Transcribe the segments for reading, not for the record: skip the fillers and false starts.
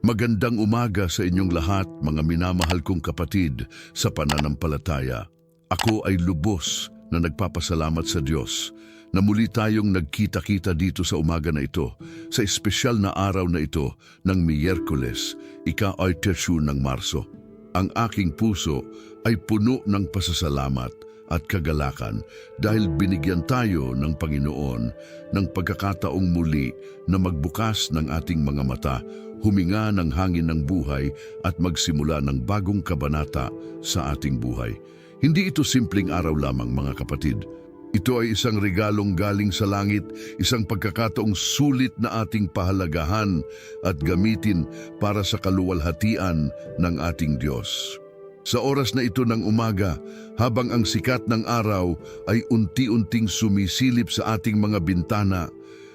Magandang umaga sa inyong lahat, mga minamahal kong kapatid sa pananampalataya. Ako ay lubos na nagpapasalamat sa Diyos na muli tayong nagkita-kita dito sa umaga na ito, sa espesyal na araw na ito ng Miyerkules, ika-8 ng Marso. Ang aking puso ay puno ng pasasalamat at kagalakan dahil binigyan tayo ng Panginoon ng pagkakataong muli na magbukas ng ating mga mata, huminga ng hangin ng buhay at magsimula ng bagong kabanata sa ating buhay. Hindi ito simpleng araw lamang, mga kapatid. Ito ay isang regalong galing sa langit, isang pagkakataong sulit na ating pahalagahan at gamitin para sa kaluwalhatian ng ating Diyos. Sa oras na ito ng umaga, habang ang sikat ng araw ay unti-unting sumisilip sa ating mga bintana,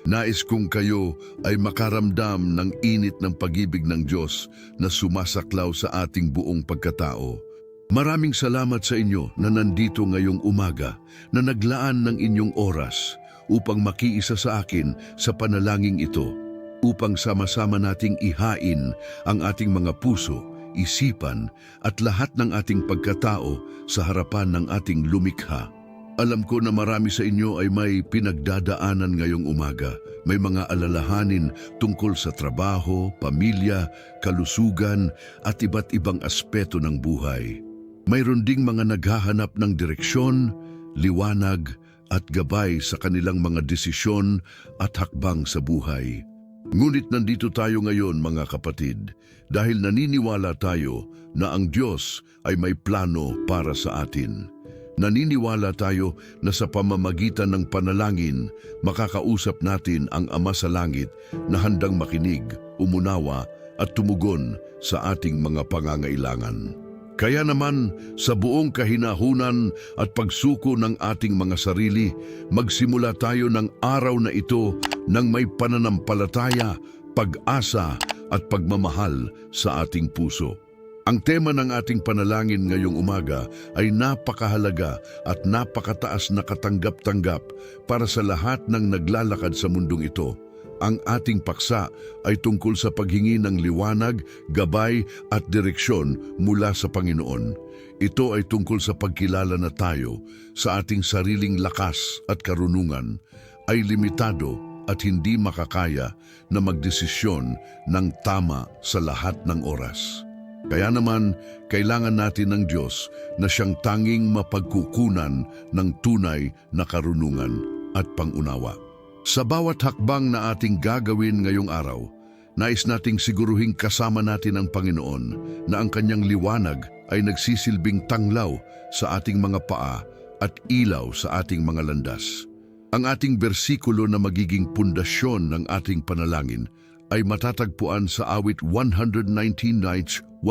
nais kong kayo ay makaramdam ng init ng pag-ibig ng Diyos na sumasaklaw sa ating buong pagkatao. Maraming salamat sa inyo na nandito ngayong umaga, na naglaan ng inyong oras upang makiisa sa akin sa panalangin ito, upang sama-sama nating ihain ang ating mga puso, isipan at lahat ng ating pagkatao sa harapan ng ating lumikha. Alam ko na marami sa inyo ay may pinagdadaanan ngayong umaga. May mga alalahanin tungkol sa trabaho, pamilya, kalusugan at iba't ibang aspeto ng buhay. Mayroon ding mga naghahanap ng direksyon, liwanag at gabay sa kanilang mga desisyon at hakbang sa buhay. Ngunit nandito tayo ngayon, mga kapatid, dahil naniniwala tayo na ang Diyos ay may plano para sa atin. Naniniwala tayo na sa pamamagitan ng panalangin, makakausap natin ang Ama sa Langit na handang makinig, umunawa at tumugon sa ating mga pangangailangan. Kaya naman, sa buong kahinahunan at pagsuko ng ating mga sarili, magsimula tayo ng araw na ito ng may pananampalataya, pag-asa at pagmamahal sa ating puso. Ang tema ng ating panalangin ngayong umaga ay napakahalaga at napakataas na katanggap-tanggap para sa lahat ng naglalakad sa mundong ito. Ang ating paksa ay tungkol sa paghingi ng liwanag, gabay at direksyon mula sa Panginoon. Ito ay tungkol sa pagkilala na tayo sa ating sariling lakas at karunungan ay limitado at hindi makakaya na magdesisyon ng tama sa lahat ng oras. Kaya naman, kailangan natin ng Diyos na siyang tanging mapagkukunan ng tunay na karunungan at pangunawa. Sa bawat hakbang na ating gagawin ngayong araw, nais nating siguruhing kasama natin ang Panginoon na ang kanyang liwanag ay nagsisilbing tanglaw sa ating mga paa at ilaw sa ating mga landas. Ang ating bersikulo na magiging pundasyon ng ating panalangin ay matatagpuan sa awit 119:105,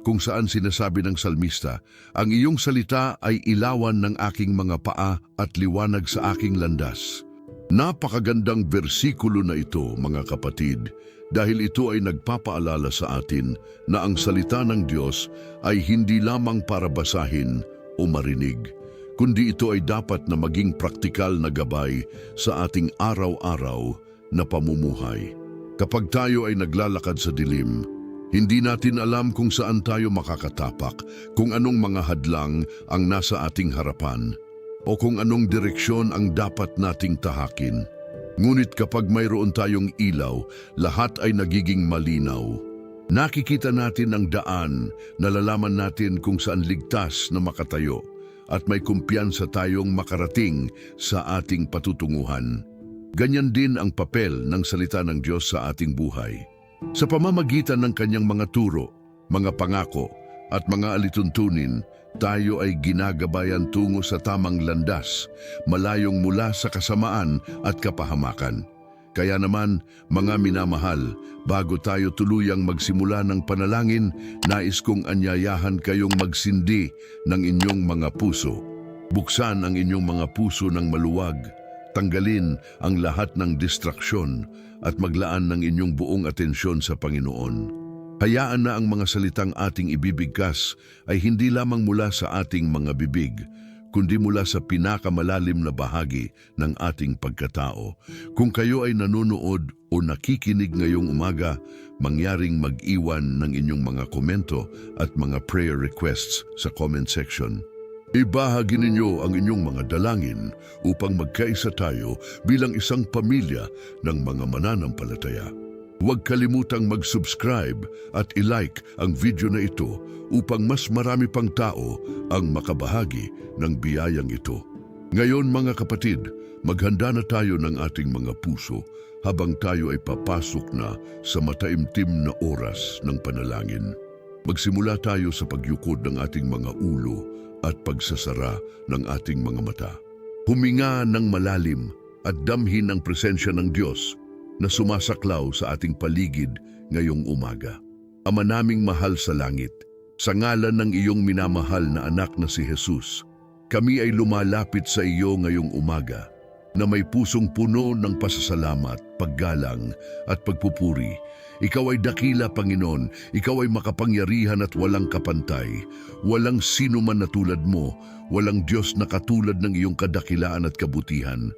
kung saan sinasabi ng salmista, "Ang iyong salita ay ilawan ng aking mga paa at liwanag sa aking landas." Napakagandang bersikulo na ito, mga kapatid, dahil ito ay nagpapaalala sa atin na ang salita ng Diyos ay hindi lamang para basahin o marinig, kundi ito ay dapat na maging praktikal na gabay sa ating araw-araw na pamumuhay. Kapag tayo ay naglalakad sa dilim, hindi natin alam kung saan tayo makakatapak, kung anong mga hadlang ang nasa ating harapan, o kung anong direksyon ang dapat nating tahakin. Ngunit kapag mayroon tayong ilaw, lahat ay nagiging malinaw. Nakikita natin ang daan, nalalaman natin kung saan ligtas na makatayo, at may kumpiyansa tayong makarating sa ating patutunguhan. Ganyan din ang papel ng salita ng Diyos sa ating buhay. Sa pamamagitan ng kanyang mga turo, mga pangako, at mga alituntunin, tayo ay ginagabayan tungo sa tamang landas, malayong mula sa kasamaan at kapahamakan. Kaya naman, mga minamahal, bago tayo tuluyang magsimula ng panalangin, nais kong anyayahan kayong magsindi ng inyong mga puso. Buksan ang inyong mga puso ng maluwag, tanggalin ang lahat ng distraksyon at maglaan ng inyong buong atensyon sa Panginoon. Hayaan na ang mga salitang ating ibibigkas ay hindi lamang mula sa ating mga bibig, kundi mula sa pinakamalalim na bahagi ng ating pagkatao. Kung kayo ay nanonood o nakikinig ngayong umaga, mangyaring mag-iwan ng inyong mga komento at mga prayer requests sa comment section. Ibahagi ninyo ang inyong mga dalangin upang magkaisa tayo bilang isang pamilya ng mga mananampalataya. Huwag kalimutang mag-subscribe at i-like ang video na ito upang mas marami pang tao ang makabahagi ng biyayang ito. Ngayon mga kapatid, maghanda na tayo ng ating mga puso habang tayo ay papasok na sa mataimtim na oras ng panalangin. Magsimula tayo sa pagyukod ng ating mga ulo at pagsasara ng ating mga mata. Huminga ng malalim at damhin ang presensya ng Diyos na sumasaklaw sa ating paligid ngayong umaga. Ama naming mahal sa langit, sa ngalan ng iyong minamahal na anak na si Jesus, kami ay lumalapit sa iyo ngayong umaga na may pusong puno ng pasasalamat, paggalang at pagpupuri. Ikaw ay dakila, Panginoon. Ikaw ay makapangyarihan at walang kapantay. Walang sino man na tulad mo. Walang Diyos na katulad ng iyong kadakilaan at kabutihan.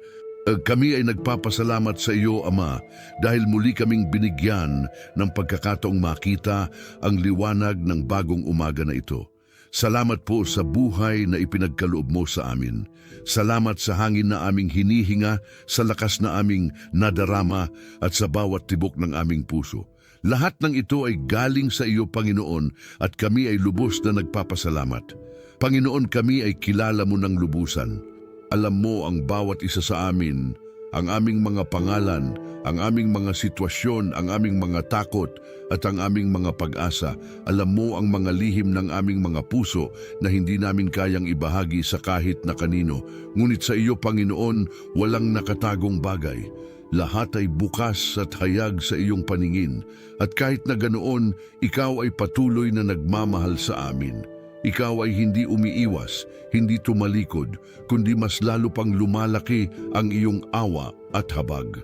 Kami ay nagpapasalamat sa iyo, Ama, dahil muli kaming binigyan ng pagkakataong makita ang liwanag ng bagong umaga na ito. Salamat po sa buhay na ipinagkaloob mo sa amin. Salamat sa hangin na aming hinihinga, sa lakas na aming nadarama at sa bawat tibok ng aming puso. Lahat ng ito ay galing sa iyo, Panginoon, at kami ay lubos na nagpapasalamat. Panginoon, kami ay kilala mo ng lubusan. Alam mo ang bawat isa sa amin, ang aming mga pangalan, ang aming mga sitwasyon, ang aming mga takot at ang aming mga pag-asa. Alam mo ang mga lihim ng aming mga puso na hindi namin kayang ibahagi sa kahit na kanino. Ngunit sa iyo, Panginoon, walang nakatagong bagay. Lahat ay bukas at hayag sa iyong paningin. At kahit na ganoon, ikaw ay patuloy na nagmamahal sa amin. Ikaw ay hindi umiiwas, hindi tumalikod, kundi mas lalo pang lumalaki ang iyong awa at habag.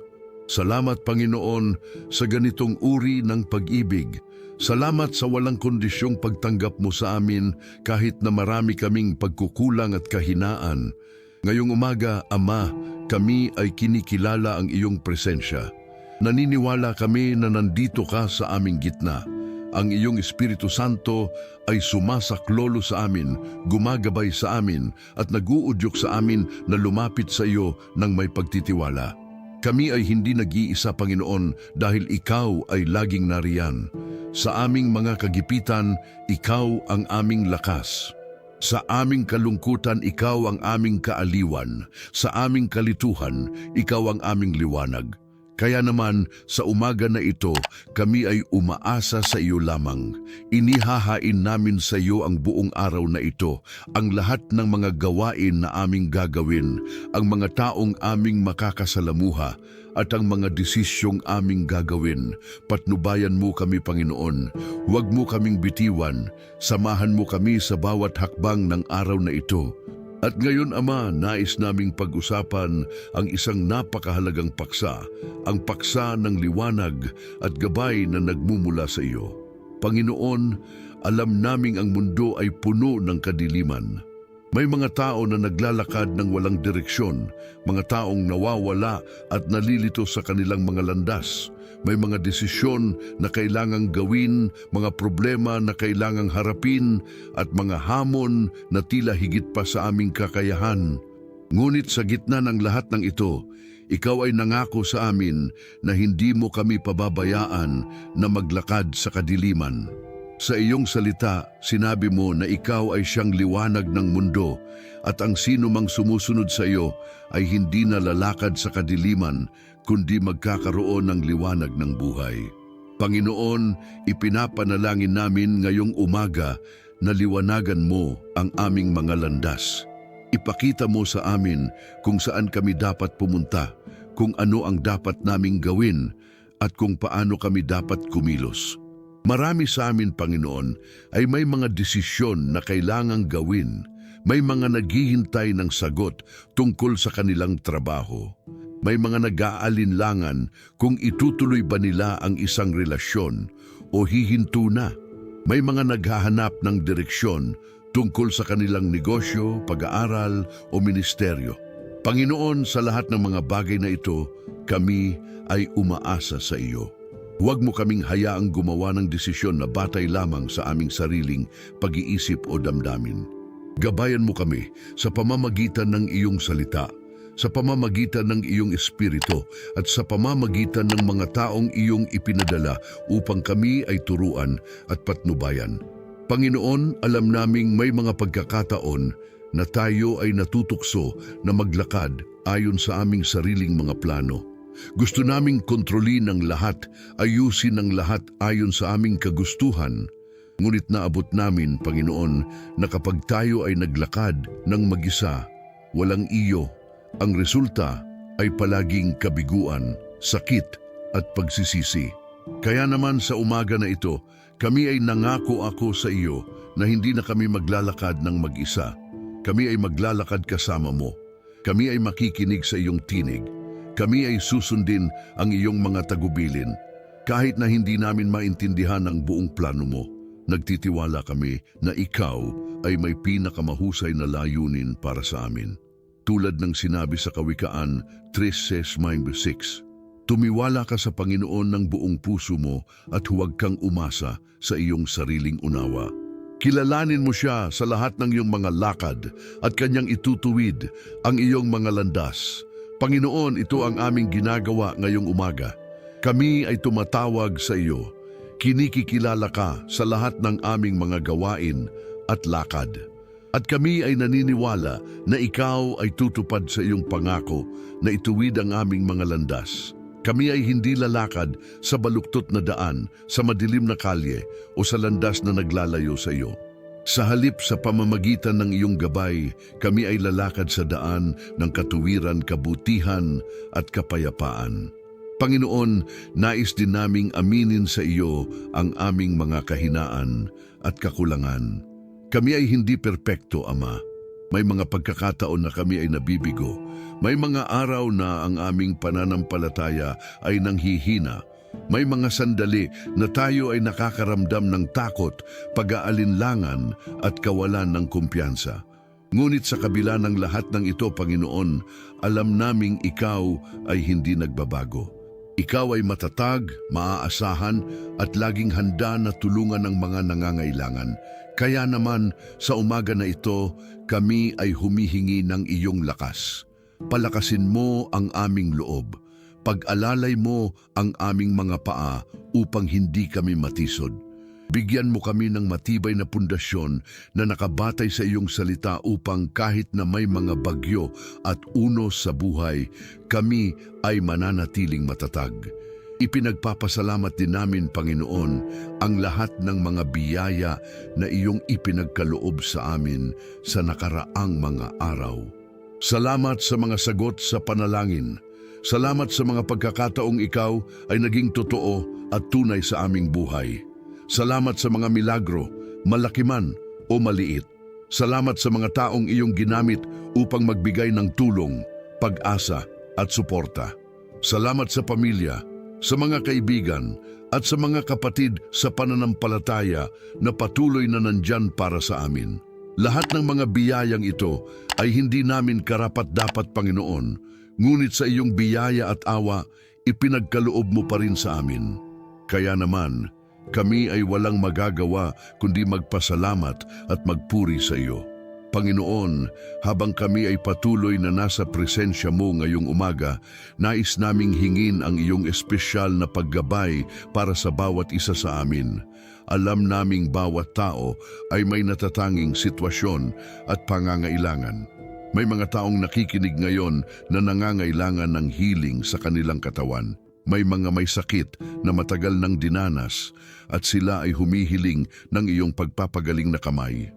Salamat, Panginoon, sa ganitong uri ng pag-ibig. Salamat sa walang kondisyong pagtanggap mo sa amin kahit na marami kaming pagkukulang at kahinaan. Ngayong umaga, Ama, kami ay kinikilala ang iyong presensya. Naniniwala kami na nandito ka sa aming gitna. Ang iyong Espiritu Santo ay sumasaklolo sa amin, gumagabay sa amin at naguudyok sa amin na lumapit sa iyo ng may pagtitiwala. Kami ay hindi nag-iisa, Panginoon, dahil ikaw ay laging nariyan. Sa aming mga kagipitan, ikaw ang aming lakas. Sa aming kalungkutan, ikaw ang aming kaaliwan. Sa aming kalituhan, ikaw ang aming liwanag. Kaya naman, sa umaga na ito, kami ay umaasa sa iyo lamang. Inihahain namin sa iyo ang buong araw na ito, ang lahat ng mga gawain na aming gagawin, ang mga taong aming makakasalamuha, at ang mga desisyong aming gagawin. Patnubayan mo kami, Panginoon. Huwag mo kaming bitiwan. Samahan mo kami sa bawat hakbang ng araw na ito. At ngayon, Ama, nais naming pag-usapan ang isang napakahalagang paksa, ang paksa ng liwanag at gabay na nagmumula sa iyo. Panginoon, alam naming ang mundo ay puno ng kadiliman. May mga tao na naglalakad ng walang direksyon, mga taong nawawala at nalilito sa kanilang mga landas. May mga desisyon na kailangang gawin, mga problema na kailangang harapin, at mga hamon na tila higit pa sa aming kakayahan. Ngunit sa gitna ng lahat ng ito, ikaw ay nangako sa amin na hindi mo kami pababayaan na maglakad sa kadiliman. Sa iyong salita, sinabi mo na ikaw ay siyang liwanag ng mundo at ang sino mang sumusunod sa iyo ay hindi na lalakad sa kadiliman kundi magkakaroon ng liwanag ng buhay. Panginoon, ipinapanalangin namin ngayong umaga na liwanagan mo ang aming mga landas. Ipakita mo sa amin kung saan kami dapat pumunta, kung ano ang dapat naming gawin at kung paano kami dapat kumilos. Marami sa amin, Panginoon, ay may mga desisyon na kailangang gawin. May mga naghihintay ng sagot tungkol sa kanilang trabaho. May mga nag-aalinlangan kung itutuloy ba nila ang isang relasyon o hihinto na. May mga naghahanap ng direksyon tungkol sa kanilang negosyo, pag-aaral o ministeryo. Panginoon, sa lahat ng mga bagay na ito, kami ay umaasa sa iyo. Huwag mo kaming hayaang gumawa ng desisyon na batay lamang sa aming sariling pag-iisip o damdamin. Gabayan mo kami sa pamamagitan ng iyong salita, sa pamamagitan ng iyong espiritu at sa pamamagitan ng mga taong iyong ipinadala upang kami ay turuan at patnubayan. Panginoon, alam naming may mga pagkakataon na tayo ay natutukso na maglakad ayon sa aming sariling mga plano. Gusto naming kontrolin ang lahat, ayusin ang lahat ayon sa aming kagustuhan. Ngunit naabot namin, Panginoon, na kapag tayo ay naglakad ng mag-isa, walang iyo, ang resulta ay palaging kabiguan, sakit at pagsisisi. Kaya naman sa umaga na ito, kami ay nangako ako sa iyo na hindi na kami maglalakad ng mag-isa. Kami ay maglalakad kasama mo. Kami ay makikinig sa iyong tinig. Kami ay susundin ang iyong mga tagubilin. Kahit na hindi namin maintindihan ang buong plano mo, nagtitiwala kami na ikaw ay may pinakamahusay na layunin para sa amin. Tulad ng sinabi sa Kawikaan 3:6, tumiwala ka sa Panginoon ng buong puso mo at huwag kang umasa sa iyong sariling unawa. Kilalanin mo siya sa lahat ng iyong mga lakad at kanyang itutuwid ang iyong mga landas. Panginoon, ito ang aming ginagawa ngayong umaga. Kami ay tumatawag sa iyo. Kinikilala ka sa lahat ng aming mga gawain at lakad. At kami ay naniniwala na ikaw ay tutupad sa iyong pangako na ituwid ang aming mga landas. Kami ay hindi lalakad sa baluktot na daan, sa madilim na kalye o sa landas na naglalayo sa iyo. Sa halip sa pamamagitan ng iyong gabay, kami ay lalakad sa daan ng katuwiran, kabutihan at kapayapaan. Panginoon, nais din naming aminin sa iyo ang aming mga kahinaan at kakulangan. Kami ay hindi perpekto, Ama. May mga pagkakataon na kami ay nabibigo. May mga araw na ang aming pananampalataya ay nanghihina. May mga sandali na tayo ay nakakaramdam ng takot, pag-aalinlangan at kawalan ng kumpiyansa. Ngunit sa kabila ng lahat ng ito, Panginoon, alam naming ikaw ay hindi nagbabago. Ikaw ay matatag, maaasahan at laging handa na tulungan ang mga nangangailangan. Kaya naman sa umaga na ito, kami ay humihingi ng iyong lakas. Palakasin mo ang aming loob. Pag-alalay mo ang aming mga paa upang hindi kami matisod. Bigyan mo kami ng matibay na pundasyon na nakabatay sa iyong salita upang kahit na may mga bagyo at unos sa buhay, kami ay mananatiling matatag. Ipinagpapasalamat din namin, Panginoon, ang lahat ng mga biyaya na iyong ipinagkaloob sa amin sa nakaraang mga araw. Salamat sa mga sagot sa panalangin. Salamat sa mga pagkakataong ikaw ay naging totoo at tunay sa aming buhay. Salamat sa mga milagro, malaki man o maliit. Salamat sa mga taong iyong ginamit upang magbigay ng tulong, pag-asa at suporta. Salamat sa pamilya, sa mga kaibigan at sa mga kapatid sa pananampalataya na patuloy na nandyan para sa amin. Lahat ng mga biyayang ito ay hindi namin karapat-dapat, Panginoon, ngunit sa iyong biyaya at awa, ipinagkaloob mo pa rin sa amin. Kaya naman, kami ay walang magagawa kundi magpasalamat at magpuri sa iyo. Panginoon, habang kami ay patuloy na nasa presensya mo ngayong umaga, nais naming hingin ang iyong espesyal na paggabay para sa bawat isa sa amin. Alam naming bawat tao ay may natatanging sitwasyon at pangangailangan. May mga taong nakikinig ngayon na nangangailangan ng healing sa kanilang katawan. May mga may sakit na matagal nang dinanas at sila ay humihiling ng iyong pagpapagaling na kamay.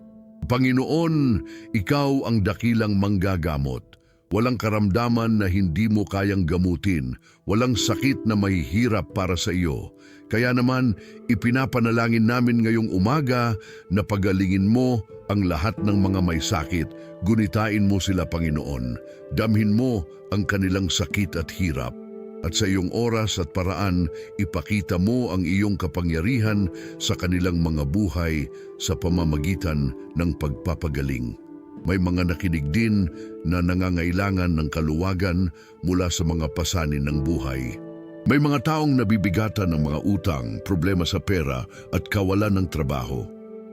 Panginoon, ikaw ang dakilang manggagamot. Walang karamdaman na hindi mo kayang gamutin. Walang sakit na mahihirap para sa iyo. Kaya naman, ipinapanalangin namin ngayong umaga na pagalingin mo ang lahat ng mga may sakit. Gunitain mo sila, Panginoon. Damhin mo ang kanilang sakit at hirap. At sa iyong oras at paraan, ipakita mo ang iyong kapangyarihan sa kanilang mga buhay sa pamamagitan ng pagpapagaling. May mga nakinig din na nangangailangan ng kaluwagan mula sa mga pasanin ng buhay. May mga taong nabibigatan ng mga utang, problema sa pera at kawalan ng trabaho.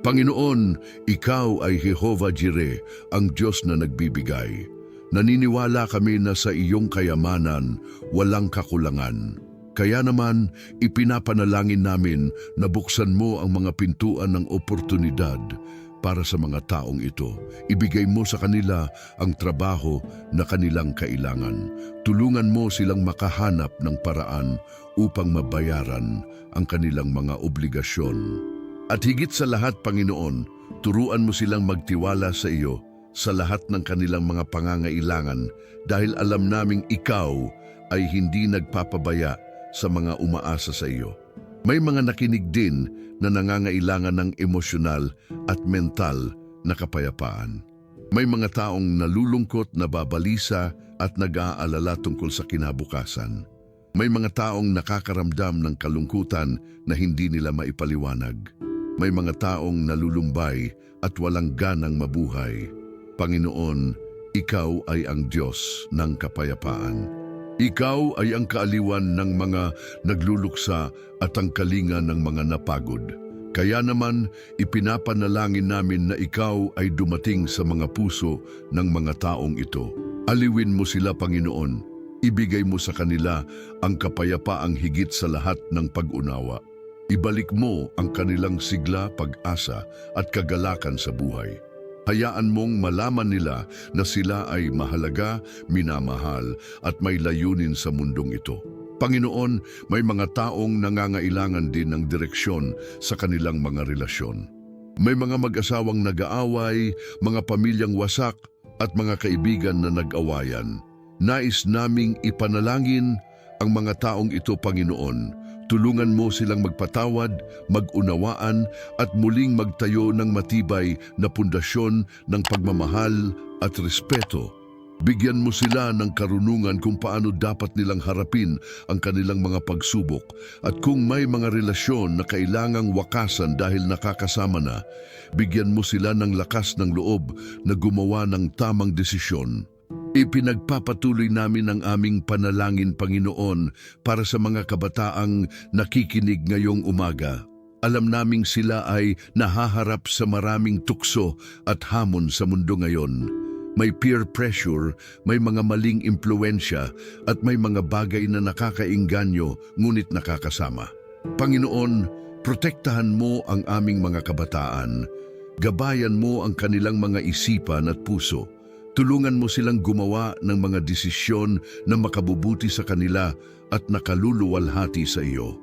Panginoon, Ikaw ay Jehovah Jireh, ang Diyos na nagbibigay. Naniniwala kami na sa iyong kayamanan, walang kakulangan. Kaya naman, ipinapanalangin namin na buksan mo ang mga pintuan ng oportunidad para sa mga taong ito. Ibigay mo sa kanila ang trabaho na kanilang kailangan. Tulungan mo silang makahanap ng paraan upang mabayaran ang kanilang mga obligasyon. At higit sa lahat, Panginoon, turuan mo silang magtiwala sa iyo sa lahat ng kanilang mga pangangailangan dahil alam naming Ikaw ay hindi nagpapabaya sa mga umaasa sa iyo. May mga nakinig din na nangangailangan ng emosyonal at mental na kapayapaan. May mga taong nalulungkot, nababalisa at nag-aalala tungkol sa kinabukasan. May mga taong nakakaramdam ng kalungkutan na hindi nila maipaliwanag. May mga taong nalulumbay at walang ganang mabuhay. Panginoon, Ikaw ay ang Diyos ng kapayapaan. Ikaw ay ang kaaliwan ng mga nagluluksa at ang kalinga ng mga napagod. Kaya naman, ipinapanalangin namin na Ikaw ay dumating sa mga puso ng mga taong ito. Aliwin mo sila, Panginoon. Ibigay mo sa kanila ang kapayapaang higit sa lahat ng pag-unawa. Ibalik mo ang kanilang sigla, pag-asa at kagalakan sa buhay. Hayaan mong malaman nila na sila ay mahalaga, minamahal at may layunin sa mundong ito. Panginoon, may mga taong nangangailangan din ng direksyon sa kanilang mga relasyon. May mga mag-asawang nag-aaway, mga pamilyang wasak at mga kaibigan na nag-awayan. Nais naming ipanalangin ang mga taong ito, Panginoon. Tulungan mo silang magpatawad, mag-unawaan at muling magtayo ng matibay na pundasyon ng pagmamahal at respeto. Bigyan mo sila ng karunungan kung paano dapat nilang harapin ang kanilang mga pagsubok at kung may mga relasyon na kailangang wakasan dahil nakakasama na, bigyan mo sila ng lakas ng loob na gumawa ng tamang desisyon. Ipinagpapatuloy namin ang aming panalangin, Panginoon, para sa mga kabataang nakikinig ngayong umaga. Alam naming sila ay nahaharap sa maraming tukso at hamon sa mundo ngayon. May peer pressure, may mga maling impluensya at may mga bagay na nakakainganyo ngunit nakakasama. Panginoon, protektahan mo ang aming mga kabataan. Gabayan mo ang kanilang mga isipan at puso. Tulungan mo silang gumawa ng mga desisyon na makabubuti sa kanila at nakaluluwalhati sa iyo.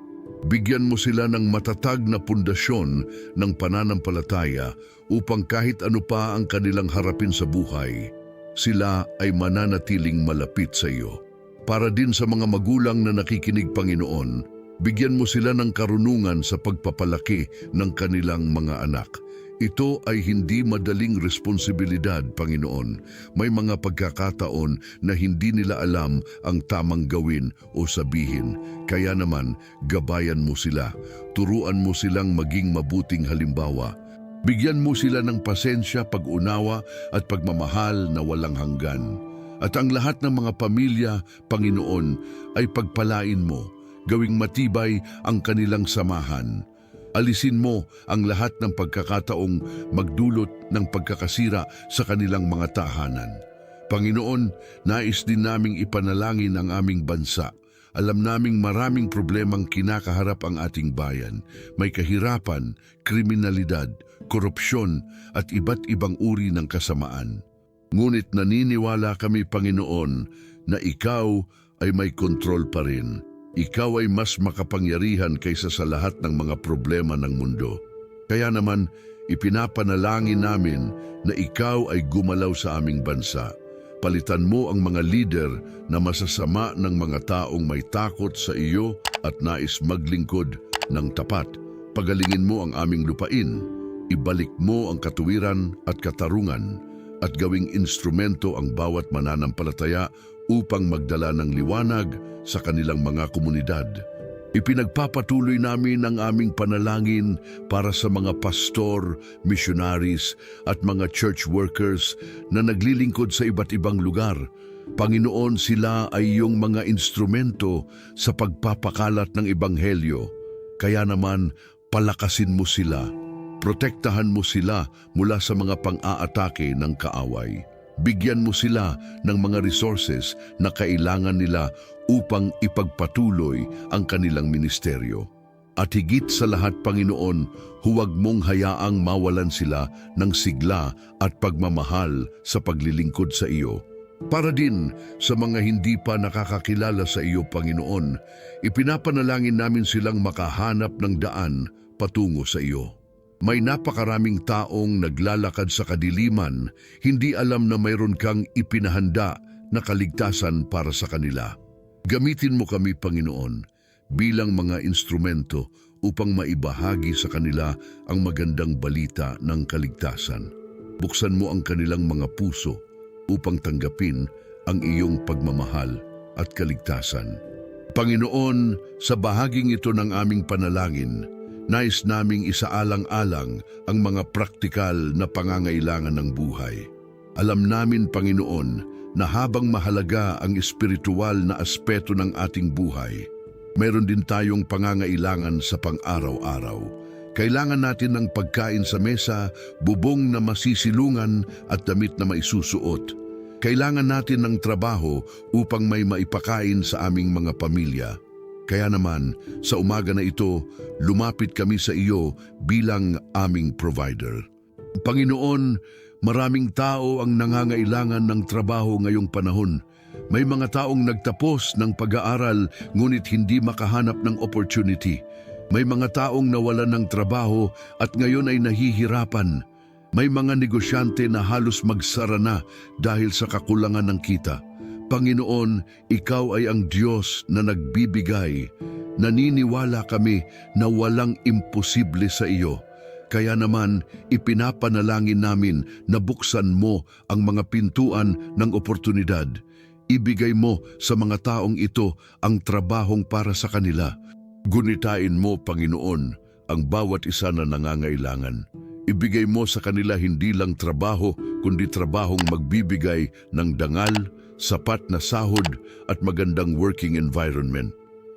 Bigyan mo sila ng matatag na pundasyon ng pananampalataya upang kahit ano pa ang kanilang harapin sa buhay, sila ay mananatiling malapit sa iyo. Para din sa mga magulang na nakikinig, Panginoon, bigyan mo sila ng karunungan sa pagpapalaki ng kanilang mga anak. Ito ay hindi madaling responsibilidad, Panginoon. May mga pagkakataon na hindi nila alam ang tamang gawin o sabihin. Kaya naman, gabayan mo sila. Turuan mo silang maging mabuting halimbawa. Bigyan mo sila ng pasensya, pag-unawa at pagmamahal na walang hanggan. At ang lahat ng mga pamilya, Panginoon, ay pagpalain mo. Gawing matibay ang kanilang samahan. Alisin mo ang lahat ng pagkakataong magdulot ng pagkakasira sa kanilang mga tahanan. Panginoon, nais din naming ipanalangin ang aming bansa. Alam naming maraming problemang kinakaharap ang ating bayan. May kahirapan, kriminalidad, korupsyon at iba't ibang uri ng kasamaan. Ngunit naniniwala kami, Panginoon, na Ikaw ay may kontrol pa rin. Ikaw ay mas makapangyarihan kaysa sa lahat ng mga problema ng mundo. Kaya naman, ipinapanalangin namin na Ikaw ay gumalaw sa aming bansa. Palitan mo ang mga lider na masasama ng mga taong may takot sa iyo at nais maglingkod ng tapat. Pagalingin mo ang aming lupain. Ibalik mo ang katuwiran at katarungan at gawing instrumento ang bawat mananampalataya upang magdala ng liwanag sa kanilang mga komunidad. Ipinagpapatuloy namin ang aming panalangin para sa mga pastor, missionaries at mga church workers na naglilingkod sa iba't ibang lugar. Panginoon, sila ay iyong mga instrumento sa pagpapakalat ng ebanghelyo. Kaya naman, palakasin mo sila. Protektahan mo sila mula sa mga pang-aatake ng kaaway. Bigyan mo sila ng mga resources na kailangan nila upang ipagpatuloy ang kanilang ministeryo. At higit sa lahat, Panginoon, huwag mong hayaang mawalan sila ng sigla at pagmamahal sa paglilingkod sa iyo. Para din sa mga hindi pa nakakakilala sa iyo, Panginoon, ipinapanalangin namin silang makahanap ng daan patungo sa iyo. May napakaraming taong naglalakad sa kadiliman, hindi alam na mayroon kang ipinahanda na kaligtasan para sa kanila. Gamitin mo kami, Panginoon, bilang mga instrumento upang maibahagi sa kanila ang magandang balita ng kaligtasan. Buksan mo ang kanilang mga puso upang tanggapin ang iyong pagmamahal at kaligtasan. Panginoon, sa bahaging ito ng aming panalangin, nais naming isaalang-alang ang mga praktikal na pangangailangan ng buhay. Alam namin, Panginoon, na habang mahalaga ang espiritual na aspeto ng ating buhay, mayroon din tayong pangangailangan sa pang-araw-araw. Kailangan natin ng pagkain sa mesa, bubong na masisilungan at damit na maisusuot. Kailangan natin ng trabaho upang may maipakain sa aming mga pamilya. Kaya naman, sa umaga na ito, lumapit kami sa iyo bilang aming provider. Panginoon, maraming tao ang nangangailangan ng trabaho ngayong panahon. May mga taong nagtapos ng pag-aaral ngunit hindi makahanap ng opportunity. May mga taong nawalan ng trabaho at ngayon ay nahihirapan. May mga negosyante na halos magsara na dahil sa kakulangan ng kita. Panginoon, ikaw ay ang Diyos na nagbibigay. Naniniwala kami na walang imposible sa iyo. Kaya naman, ipinapanalangin namin na buksan mo ang mga pintuan ng oportunidad. Ibigay mo sa mga taong ito ang trabahong para sa kanila. Gunitain mo, Panginoon, ang bawat isa na nangangailangan. Ibigay mo sa kanila hindi lang trabaho, kundi trabahong magbibigay ng dangal, sapat na sahod at magandang working environment.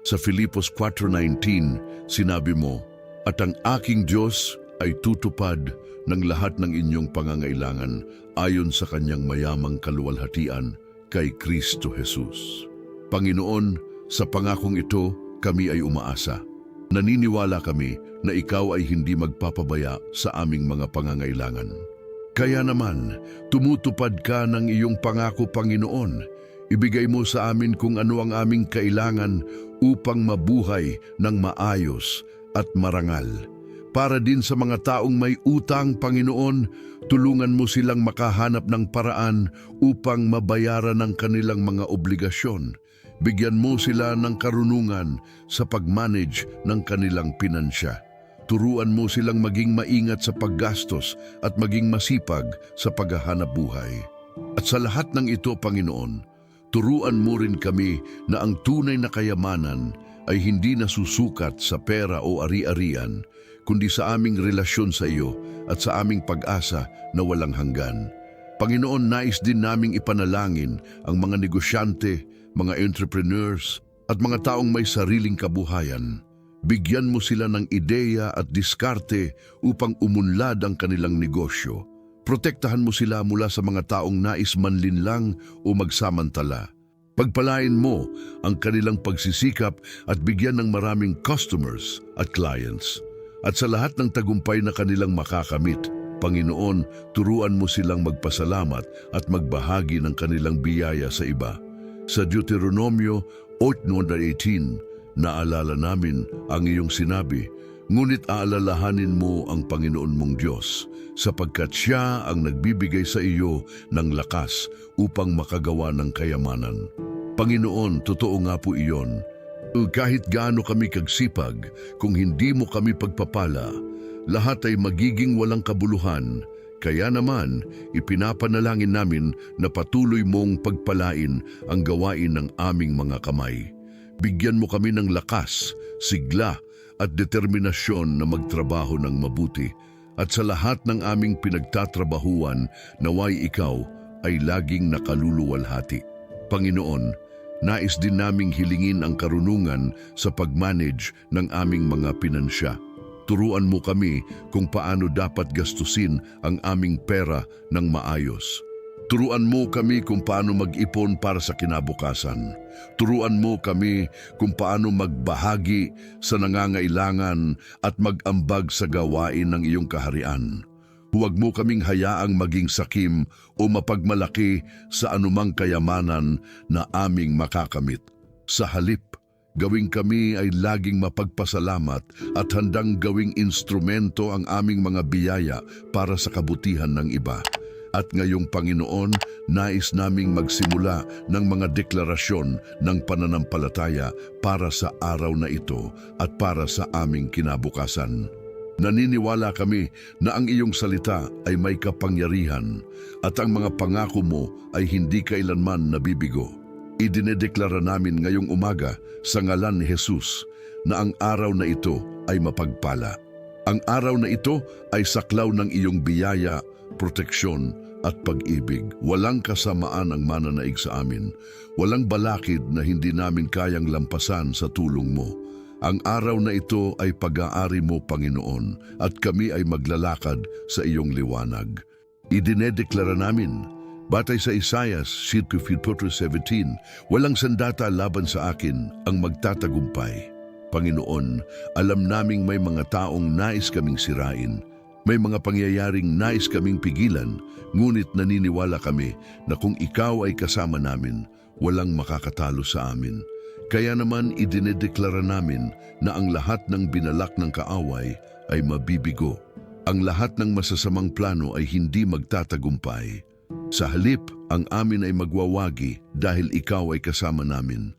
Sa Filipos 4:19, sinabi mo, "At ang aking Diyos ay tutupad ng lahat ng inyong pangangailangan ayon sa kanyang mayamang kaluwalhatian kay Kristo Jesus." Panginoon, sa pangakong ito, kami ay umaasa. Naniniwala kami na ikaw ay hindi magpapabaya sa aming mga pangangailangan. Kaya naman, tumutupad ka ng iyong pangako, Panginoon. Ibigay mo sa amin kung ano ang aming kailangan upang mabuhay ng maayos at marangal. Para din sa mga taong may utang, Panginoon, tulungan mo silang makahanap ng paraan upang mabayaran ang kanilang mga obligasyon. Bigyan mo sila ng karunungan sa pag-manage ng kanilang pinansya. Turuan mo silang maging maingat sa paggastos at maging masipag sa paghahanap buhay. At sa lahat ng ito, Panginoon, turuan mo rin kami na ang tunay na kayamanan ay hindi nasusukat sa pera o ari-arian, kundi sa aming relasyon sa iyo at sa aming pag-asa na walang hanggan. Panginoon, nais din naming ipanalangin ang mga negosyante, mga entrepreneurs at mga taong may sariling kabuhayan. Bigyan mo sila ng ideya at diskarte upang umunlad ang kanilang negosyo. Protektahan mo sila mula sa mga taong nais manlinlang o magsamantala. Pagpalain mo ang kanilang pagsisikap at bigyan ng maraming customers at clients. At sa lahat ng tagumpay na kanilang makakamit, Panginoon, turuan mo silang magpasalamat at magbahagi ng kanilang biyaya sa iba. Sa Deuteronomio 8:18, naalala namin ang iyong sinabi, "Ngunit aalalahanin mo ang Panginoon mong Diyos, sapagkat Siya ang nagbibigay sa iyo ng lakas upang makagawa ng kayamanan." Panginoon, totoo nga po iyon. Kahit gaano kami kagsipag, kung hindi mo kami pagpapala, lahat ay magiging walang kabuluhan. Kaya naman, ipinapanalangin namin na patuloy mong pagpalain ang gawain ng aming mga kamay. Bigyan mo kami ng lakas, sigla at determinasyon na magtrabaho ng mabuti. At sa lahat ng aming pinagtatrabahuan, naway ikaw ay laging nakaluluwalhati. Panginoon, nais din naming hilingin ang karunungan sa pag-manage ng aming mga pinansya. Turuan mo kami kung paano dapat gastusin ang aming pera ng maayos. Turuan mo kami kung paano mag-ipon para sa kinabukasan. Turuan mo kami kung paano magbahagi sa nangangailangan at mag-ambag sa gawain ng iyong kaharian. Huwag mo kaming hayaang maging sakim o mapagmalaki sa anumang kayamanan na aming makakamit. Sa halip, gawing kami ay laging mapagpasalamat at handang gawing instrumento ang aming mga biyaya para sa kabutihan ng iba. At ngayong Panginoon, nais naming magsimula ng mga deklarasyon ng pananampalataya para sa araw na ito at para sa aming kinabukasan. Naniniwala kami na ang iyong salita ay may kapangyarihan at ang mga pangako mo ay hindi kailanman nabibigo. Idinedeklara namin ngayong umaga sa ngalan ni Jesus na ang araw na ito ay mapagpala. Ang araw na ito ay saklaw ng iyong biyaya, proteksyon at pag-ibig. Walang kasamaan ang mananaig sa amin. Walang balakid na hindi namin kayang lampasan sa tulong mo. Ang araw na ito ay pag-aari mo, Panginoon, at kami ay maglalakad sa iyong liwanag. Idinedeklara namin, batay sa Isaias 17, walang sandata laban sa akin ang magtatagumpay. Panginoon, alam naming may mga taong nais kaming sirain. May mga pangyayaring nais kaming pigilan, ngunit naniniwala kami na kung ikaw ay kasama namin, walang makakatalo sa amin. Kaya naman idinedeklara namin na ang lahat ng binalak ng kaaway ay mabibigo. Ang lahat ng masasamang plano ay hindi magtatagumpay. Sa halip, ang amin ay magwawagi dahil ikaw ay kasama namin.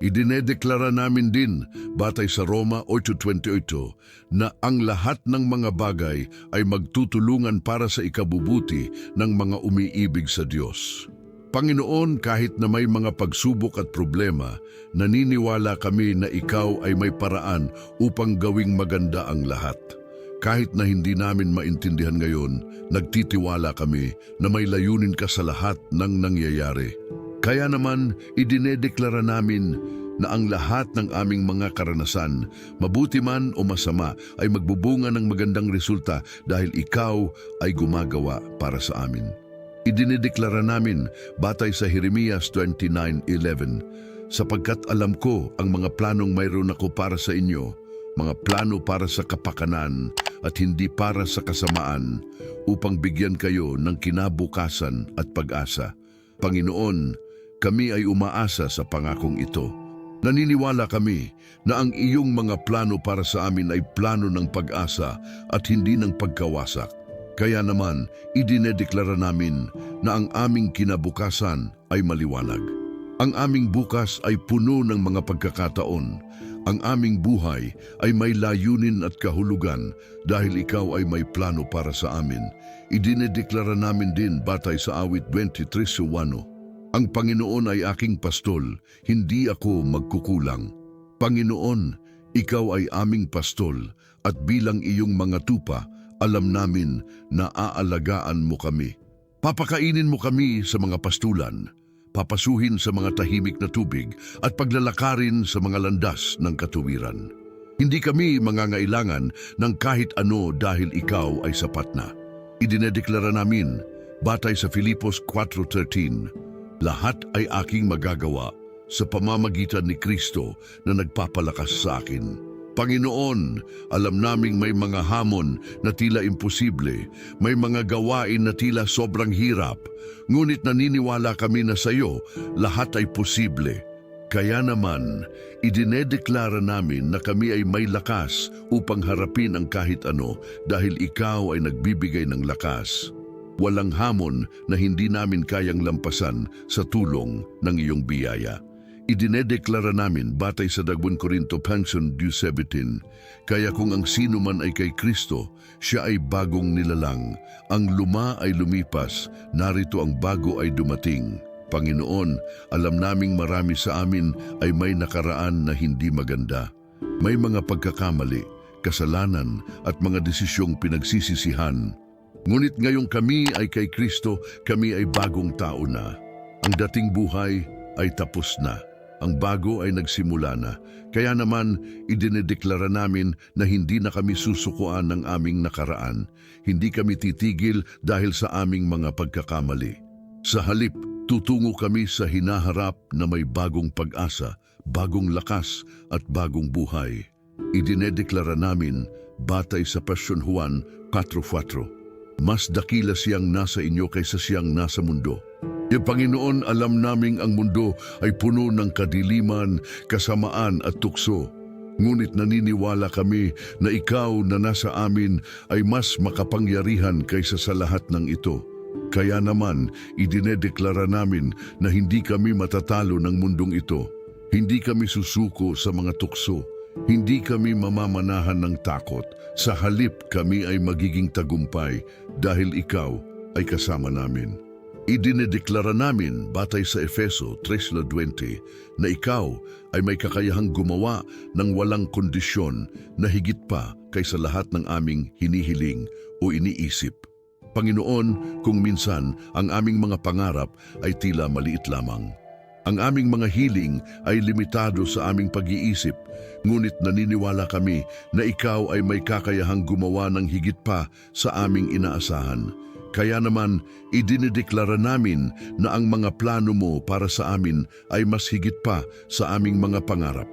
Idinedeklara namin din, batay sa Roma 8:28, na ang lahat ng mga bagay ay magtutulungan para sa ikabubuti ng mga umiibig sa Diyos. Panginoon, kahit na may mga pagsubok at problema, naniniwala kami na ikaw ay may paraan upang gawing maganda ang lahat. Kahit na hindi namin maintindihan ngayon, nagtitiwala kami na may layunin ka sa lahat ng nangyayari. Kaya naman, idinedeklara namin na ang lahat ng aming mga karanasan, mabuti man o masama, ay magbubunga ng magandang resulta dahil ikaw ay gumagawa para sa amin. Idinedeklara namin, batay sa Jeremias 29:11, sapagkat alam ko ang mga planong mayroon ako para sa inyo, mga plano para sa kapakanan at hindi para sa kasamaan, upang bigyan kayo ng kinabukasan at pag-asa. Panginoon, kami ay umaasa sa pangakong ito. Naniniwala kami na ang iyong mga plano para sa amin ay plano ng pag-asa at hindi ng pagkawasak. Kaya naman, idinedeklara namin na ang aming kinabukasan ay maliwanag. Ang aming bukas ay puno ng mga pagkakataon. Ang aming buhay ay may layunin at kahulugan dahil ikaw ay may plano para sa amin. Idinedeklara namin din batay sa awit 23:1. Ang Panginoon ay aking pastol, hindi ako magkukulang. Panginoon, ikaw ay aming pastol at bilang iyong mga tupa, alam namin na aalagaan mo kami. Papakainin mo kami sa mga pastulan, papasuhin sa mga tahimik na tubig at paglalakarin sa mga landas ng katuwiran. Hindi kami mangangailangan ng kahit ano dahil ikaw ay sapat na. Idinedeklara namin, batay sa Filipos 4:13, lahat ay aking magagawa sa pamamagitan ni Kristo na nagpapalakas sa akin. Panginoon, alam naming may mga hamon na tila imposible, may mga gawain na tila sobrang hirap, ngunit naniniwala kami na sa iyo lahat ay posible. Kaya naman, idinedeklara namin na kami ay may lakas upang harapin ang kahit ano dahil ikaw ay nagbibigay ng lakas. Walang hamon na hindi namin kayang lampasan sa tulong ng iyong biyaya. Idinedeklara namin batay sa 2 Korinto 5:17, kaya kung ang sino man ay kay Kristo, siya ay bagong nilalang. Ang luma ay lumipas, narito ang bago ay dumating. Panginoon, alam naming marami sa amin ay may nakaraan na hindi maganda. May mga pagkakamali, kasalanan at mga desisyong pinagsisisihan. Ngunit ngayong kami ay kay Kristo, kami ay bagong tao na. Ang dating buhay ay tapos na. Ang bago ay nagsimula na. Kaya naman, idinedeklara namin na hindi na kami susukuan ng aming nakaraan. Hindi kami titigil dahil sa aming mga pagkakamali. Sa halip, tutungo kami sa hinaharap na may bagong pag-asa, bagong lakas at bagong buhay. Idinedeklara namin, batay sa Pasyon Juan 4:4, mas dakila siyang nasa inyo kaysa siyang nasa mundo. Panginoon, alam naming ang mundo ay puno ng kadiliman, kasamaan at tukso. Ngunit naniniwala kami na ikaw na nasa amin ay mas makapangyarihan kaysa sa lahat ng ito. Kaya naman, idinedeklara namin na hindi kami matatalo ng mundong ito. Hindi kami susuko sa mga tukso. Hindi kami mamamanahan ng takot. Sa halip kami ay magiging tagumpay dahil ikaw ay kasama namin. Idinedeklara namin batay sa Efeso 3:20 na ikaw ay may kakayahang gumawa ng walang kondisyon na higit pa kaysa lahat ng aming hinihiling o iniisip. Panginoon, kung minsan ang aming mga pangarap ay tila maliit lamang. Ang aming mga hiling ay limitado sa aming pag-iisip, ngunit naniniwala kami na ikaw ay may kakayahang gumawa ng higit pa sa aming inaasahan. Kaya naman, idinedeklara namin na ang mga plano mo para sa amin ay mas higit pa sa aming mga pangarap.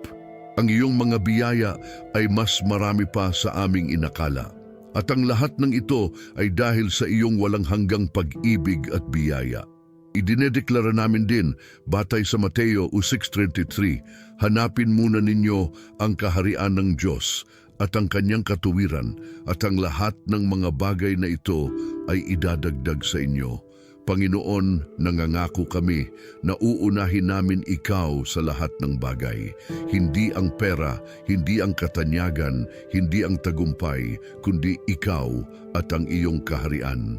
Ang iyong mga biyaya ay mas marami pa sa aming inakala. At ang lahat ng ito ay dahil sa iyong walang hanggang pag-ibig at biyaya. Idinedeklara namin din, batay sa Mateo 6:33, hanapin muna ninyo ang kaharian ng Diyos at ang kanyang katuwiran, at ang lahat ng mga bagay na ito ay idadagdag sa inyo. Panginoon, nangangako kami na uunahin namin ikaw sa lahat ng bagay. Hindi ang pera, hindi ang katanyagan, hindi ang tagumpay, kundi ikaw at ang iyong kaharian.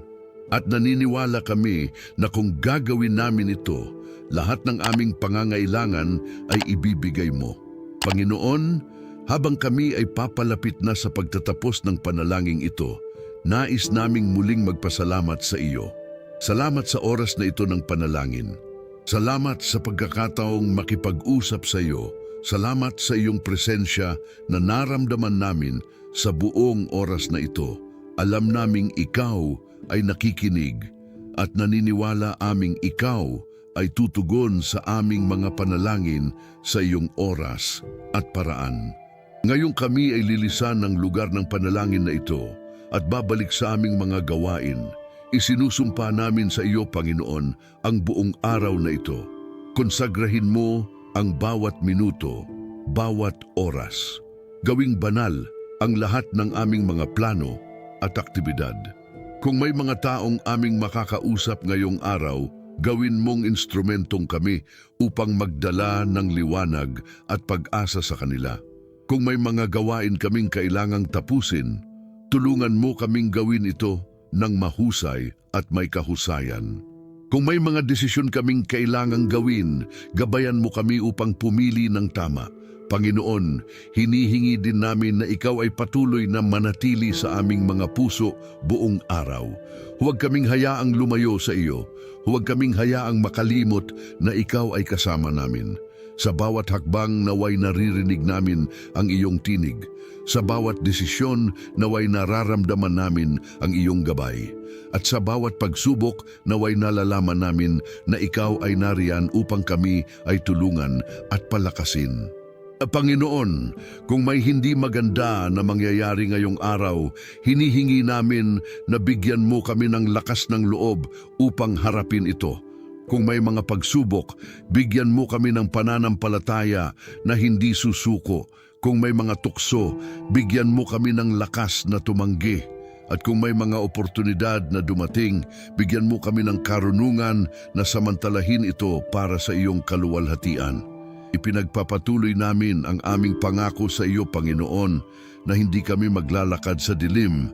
At naniniwala kami na kung gagawin namin ito, lahat ng aming pangangailangan ay ibibigay mo. Panginoon, habang kami ay papalapit na sa pagtatapos ng panalangin ito, nais naming muling magpasalamat sa iyo. Salamat sa oras na ito ng panalangin. Salamat sa pagkakataong makipag-usap sa iyo. Salamat sa iyong presensya na naramdaman namin sa buong oras na ito. Alam naming ikaw ay nakikinig at naniniwala aming ikaw ay tutugon sa aming mga panalangin sa iyong oras at paraan. Ngayong kami ay lilisan ng lugar ng panalangin na ito at babalik sa aming mga gawain. Isinusumpa namin sa iyo, Panginoon, ang buong araw na ito. Konsagrahin mo ang bawat minuto, bawat oras. Gawing banal ang lahat ng aming mga plano at aktibidad. Kung may mga taong aming makakausap ngayong araw, gawin mong instrumentong kami upang magdala ng liwanag at pag-asa sa kanila. Kung may mga gawain kaming kailangang tapusin, tulungan mo kaming gawin ito ng mahusay at may kahusayan. Kung may mga desisyon kaming kailangang gawin, gabayan mo kami upang pumili ng tama. Panginoon, hinihingi din namin na ikaw ay patuloy na manatili sa aming mga puso buong araw. Huwag kaming hayaang lumayo sa iyo. Huwag kaming hayaang makalimot na ikaw ay kasama namin. Sa bawat hakbang naway naririnig namin ang iyong tinig. Sa bawat desisyon naway nararamdaman namin ang iyong gabay. At sa bawat pagsubok naway nalalaman namin na ikaw ay nariyan upang kami ay tulungan at palakasin. Panginoon, kung may hindi maganda na mangyayari ngayong araw, hinihingi namin na bigyan mo kami ng lakas ng loob upang harapin ito. Kung may mga pagsubok, bigyan mo kami ng pananampalataya na hindi susuko. Kung may mga tukso, bigyan mo kami ng lakas na tumanggi. At kung may mga oportunidad na dumating, bigyan mo kami ng karunungan na samantalahin ito para sa iyong kaluwalhatian. Ipinagpapatuloy namin ang aming pangako sa iyo, Panginoon, na hindi kami maglalakad sa dilim,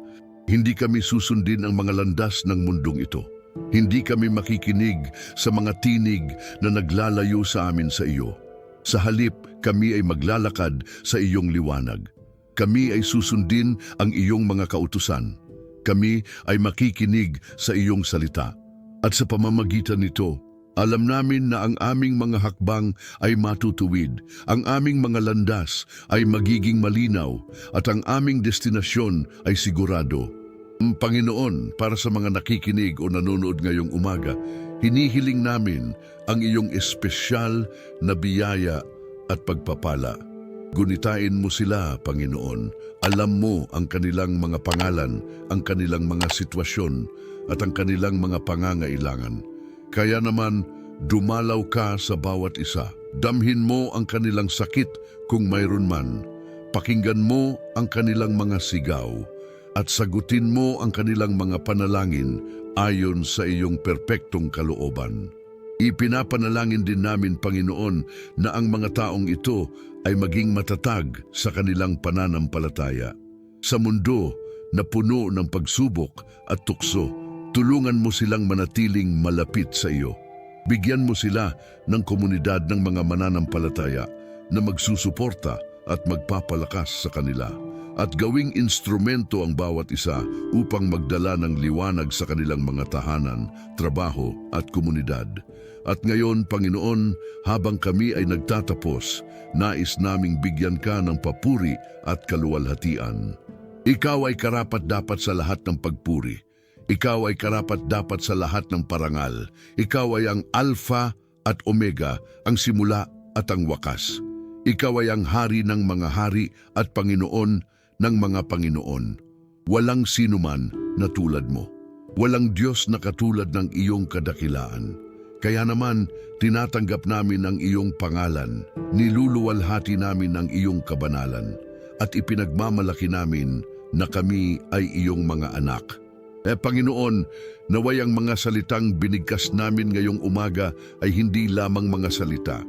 hindi kami susundin ang mga landas ng mundong ito. Hindi kami makikinig sa mga tinig na naglalayo sa amin sa iyo. Sa halip, kami ay maglalakad sa iyong liwanag. Kami ay susundin ang iyong mga kautusan. Kami ay makikinig sa iyong salita. At sa pamamagitan nito, alam namin na ang aming mga hakbang ay matutuwid, ang aming mga landas ay magiging malinaw, at ang aming destinasyon ay sigurado. Panginoon, para sa mga nakikinig o nanonood ngayong umaga, hinihiling namin ang iyong espesyal na biyaya at pagpapala. Gunitain mo sila, Panginoon. Alam mo ang kanilang mga pangalan, ang kanilang mga sitwasyon, at ang kanilang mga pangangailangan. Kaya naman, dumalaw ka sa bawat isa. Damhin mo ang kanilang sakit kung mayroon man. Pakinggan mo ang kanilang mga sigaw at sagutin mo ang kanilang mga panalangin ayon sa iyong perpektong kalooban. Ipinapanalangin din namin, Panginoon, na ang mga taong ito ay maging matatag sa kanilang pananampalataya. Sa mundo na puno ng pagsubok at tukso, tulungan mo silang manatiling malapit sa iyo. Bigyan mo sila ng komunidad ng mga mananampalataya na magsusuporta at magpapalakas sa kanila. At gawing instrumento ang bawat isa upang magdala ng liwanag sa kanilang mga tahanan, trabaho at komunidad. At ngayon, Panginoon, habang kami ay nagtatapos, nais naming bigyan ka ng papuri at kaluwalhatian. Ikaw ay karapat-dapat sa lahat ng pagpuri. Ikaw ay karapat-dapat sa lahat ng parangal. Ikaw ay ang Alpha at Omega, ang simula at ang wakas. Ikaw ay ang hari ng mga hari at Panginoon ng mga Panginoon. Walang sinuman na tulad mo. Walang Diyos na katulad ng iyong kadakilaan. Kaya naman, tinatanggap namin ang iyong pangalan, niluluwalhati namin ang iyong kabanalan, at ipinagmamalaki namin na kami ay iyong mga anak. Panginoon, naway ang mga salitang binigkas namin ngayong umaga ay hindi lamang mga salita.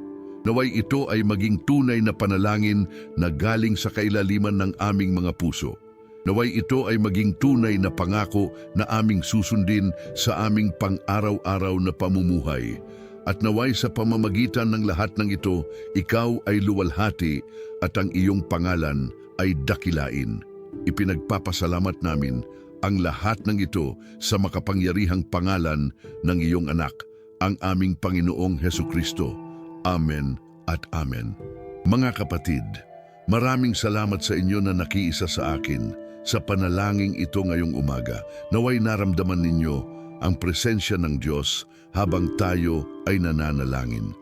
Naway ito ay maging tunay na panalangin na galing sa kailaliman ng aming mga puso. Naway ito ay maging tunay na pangako na aming susundin sa aming pang-araw-araw na pamumuhay. At naway sa pamamagitan ng lahat ng ito, ikaw ay luwalhati at ang iyong pangalan ay dakilain. Ipinagpapasalamat namin ang lahat ng ito sa makapangyarihang pangalan ng iyong anak, ang aming Panginoong Hesukristo. Amen at amen. Mga kapatid, maraming salamat sa inyo na nakiisa sa akin sa panalangin ito ngayong umaga. Naway naramdaman ninyo ang presensya ng Diyos habang tayo ay nananalangin.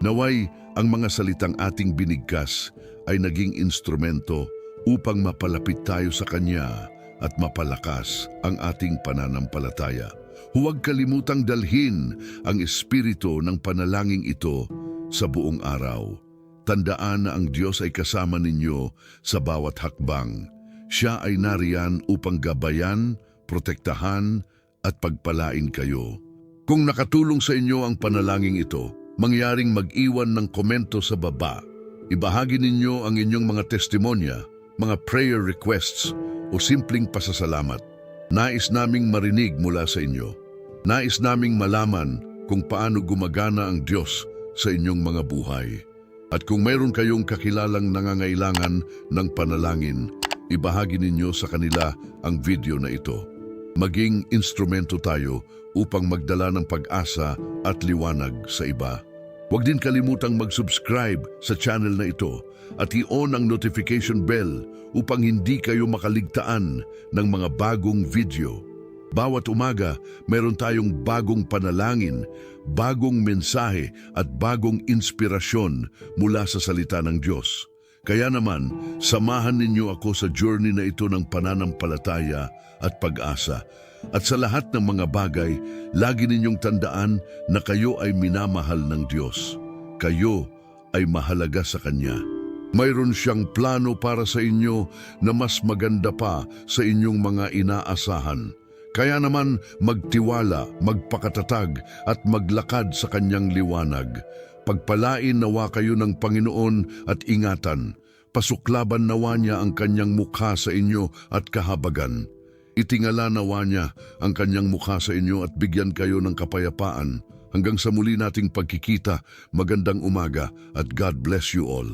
Naway ang mga salitang ating binigkas ay naging instrumento upang mapalapit tayo sa Kanya at mapalakas ang ating pananampalataya. Huwag kalimutang dalhin ang espiritu ng panalangin ito sa buong araw. Tandaan na ang Diyos ay kasama ninyo sa bawat hakbang. Siya ay nariyan upang gabayan, protektahan at pagpalain kayo. Kung nakatulong sa inyo ang panalangin ito, mangyaring mag-iwan ng komento sa baba. Ibahagi ninyo ang inyong mga testimonya, mga prayer requests o simpleng pasasalamat. Nais naming marinig mula sa inyo. Nais naming malaman kung paano gumagana ang Diyos sa inyong mga buhay. At kung mayroon kayong kakilalang nangangailangan ng panalangin, ibahagi ninyo sa kanila ang video na ito. Maging instrumento tayo upang magdala ng pag-asa at liwanag sa iba. Huwag din kalimutang mag-subscribe sa channel na ito at i-on ang notification bell upang hindi kayo makaligtaan ng mga bagong video. Bawat umaga, meron tayong bagong panalangin, bagong mensahe at bagong inspirasyon mula sa salita ng Diyos. Kaya naman, samahan ninyo ako sa journey na ito ng pananampalataya at pag-asa. At sa lahat ng mga bagay, lagi ninyong tandaan na kayo ay minamahal ng Diyos. Kayo ay mahalaga sa Kanya. Mayroon siyang plano para sa inyo na mas maganda pa sa inyong mga inaasahan. Kaya naman magtiwala, magpakatatag at maglakad sa kanyang liwanag. Pagpalain nawa kayo ng Panginoon at ingatan. Pasuklaban nawa niya ang kanyang mukha sa inyo at kahabagan. Itingala nawa niya ang kanyang mukha sa inyo at bigyan kayo ng kapayapaan. Hanggang sa muli nating pagkikita, magandang umaga at God bless you all.